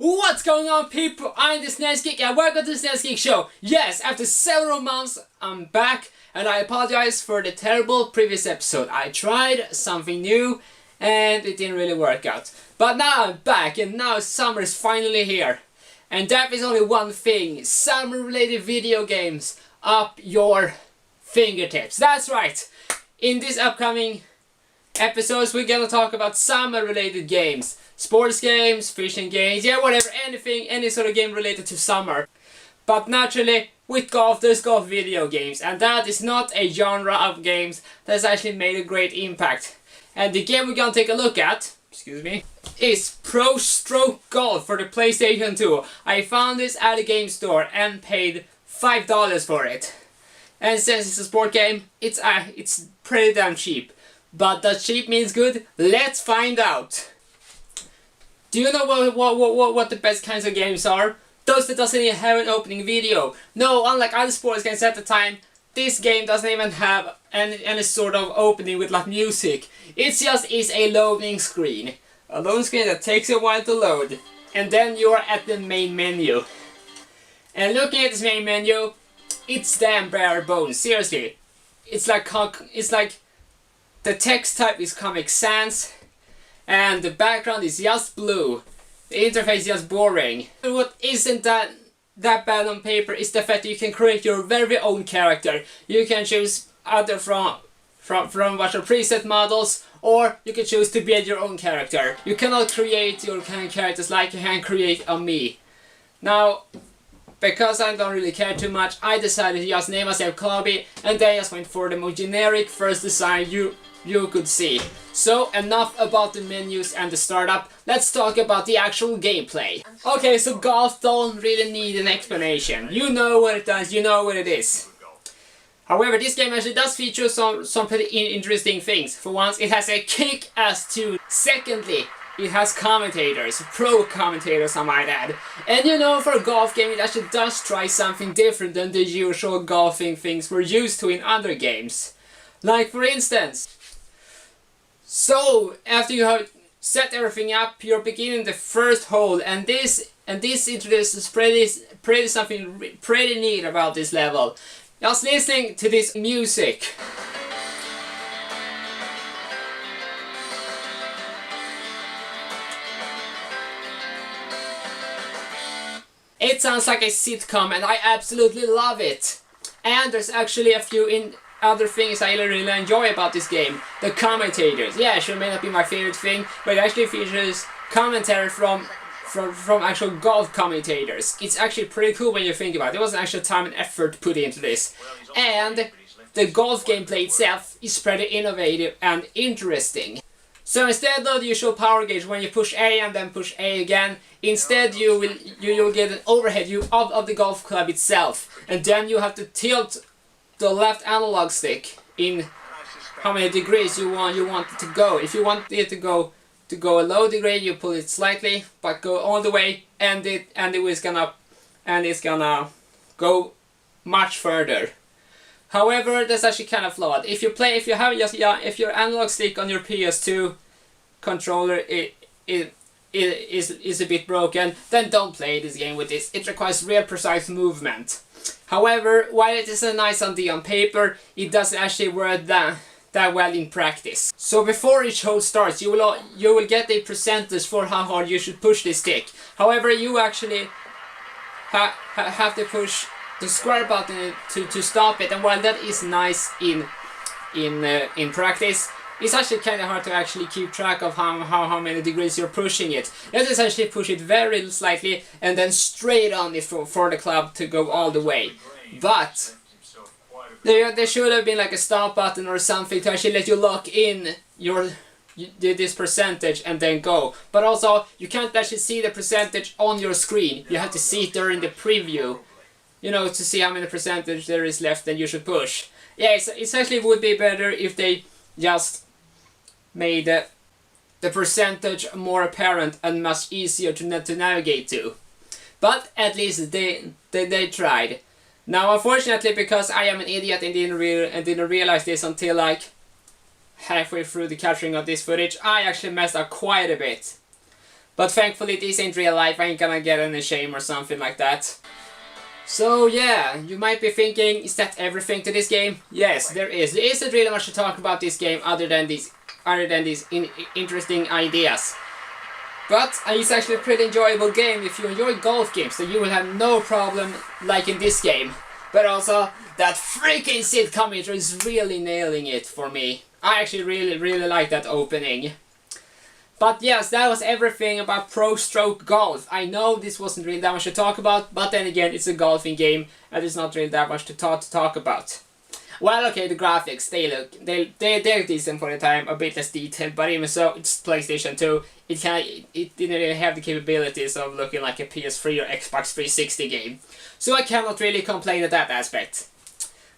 What's going on, people? I'm the SNES Geek and welcome to the SNES Geek Show. Yes, after several months I'm back and I apologize for the terrible previous episode. I tried something new and it didn't really work out. But now I'm back and now summer is finally here. And that is only one thing: summer related video games up your fingertips. That's right! In this upcoming episodes we're gonna talk about summer related games. Sports games, fishing games, yeah, whatever, anything, any sort of game related to summer. But naturally, with golf, there's golf video games, and that is not a genre of games that's actually made a great impact. And the game we're gonna take a look at, is Prostroke Golf for the PlayStation 2. I found this at a game store and paid $5 for it. And since it's a sport game, it's pretty damn cheap. But does cheap means good? Let's find out. Do you know what the best kinds of games are? Those that doesn't even have an opening video. No, unlike other sports games at the time, this game doesn't even have any sort of opening with like music. It just is a loading screen. A loading screen that takes a while to load. And then you are at the main menu. And looking at this main menu, it's damn bare bones, seriously. It's like the text type is Comic Sans. And the background is just blue. The interface is just boring. What isn't that bad on paper is the fact that you can create your very own character. You can choose either from what your preset models, or you can choose to build your own character. You cannot create your kind of characters like you can create a me. Now, because I don't really care too much, I decided to just name myself Clubby, and then I just went for the most generic first design you could see. So enough about the menus and the startup, let's talk about the actual gameplay. Okay, so golf don't really need an explanation. You know what it does, you know what it is. However, this game actually does feature some pretty interesting things. For once, it has a kick-ass tune. Secondly, it has commentators, pro commentators I might add. And you know, for a golf game it actually does try something different than the usual golfing things we're used to in other games. Like for instance, so after you have set everything up, you're beginning the first hole, and this introduces something pretty neat about this level. Just listening to this music. It sounds like a sitcom and I absolutely love it. And there's actually a few other things I really enjoy about this game. The commentators. Yeah, sure, may not be my favorite thing, but it actually features commentary from actual golf commentators. It's actually pretty cool when you think about it. There was an actual time and effort put into this. And the golf gameplay itself is pretty innovative and interesting. So instead of the usual power gauge when you push A and then push A again, instead you'll get an overhead view of the golf club itself. And then you have to tilt the left analog stick in how many degrees you want it to go. If you want it to go a low degree, you pull it slightly, but go all the way, and it's gonna go much further. However, that's actually kind of flawed. If your analog stick on your PS2 controller is a bit broken, then don't play this game with this. It requires real precise movement. However, while it is a nice idea on paper, it doesn't actually work that well in practice. So before each hole starts, you will get a percentage for how hard you should push this stick. However, you actually have to push the square button to stop it, and while that is nice in practice, it's actually kind of hard to actually keep track of how many degrees you're pushing it. You have to essentially push it very slightly and then straight on it for the club to go all the way. But there should have been like a stop button or something to actually let you lock in this percentage and then go. But also, you can't actually see the percentage on your screen. You have to see it during the preview, you know, to see how many percentage there is left that you should push. Yeah, it actually would be better if they just made the percentage more apparent and much easier to navigate to. But at least they tried. Now, unfortunately, because I am an idiot and didn't realize this until like halfway through the capturing of this footage, I actually messed up quite a bit. But thankfully this ain't real life, I ain't gonna get any shame or something like that. So yeah, you might be thinking, is that everything to this game? Yes, there is. There isn't really much to talk about this game other than these interesting ideas. But it's actually a pretty enjoyable game. If you enjoy golf games, then you will have no problem liking this game. But also, that freaking sitcom intro is really nailing it for me. I actually really like that opening. But yes, that was everything about Prostroke Golf. I know this wasn't really that much to talk about, but then again, it's a golfing game, and there's not really that much to talk about. Well, okay, the graphics, they're decent for the time, a bit less detailed, but even so, it's PlayStation 2. It didn't really have the capabilities of looking like a PS3 or Xbox 360 game. So I cannot really complain at that aspect.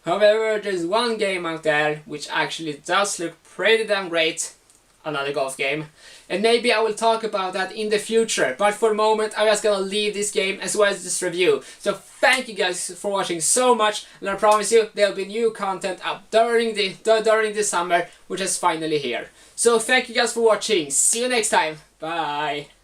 However, there's one game out there which actually does look pretty damn great. Another golf game. And maybe I will talk about that in the future, but for the moment I'm just gonna leave this game as well as this review. So thank you guys for watching so much, and I promise you there'll be new content up during the summer, which is finally here. So thank you guys for watching, see you next time, bye!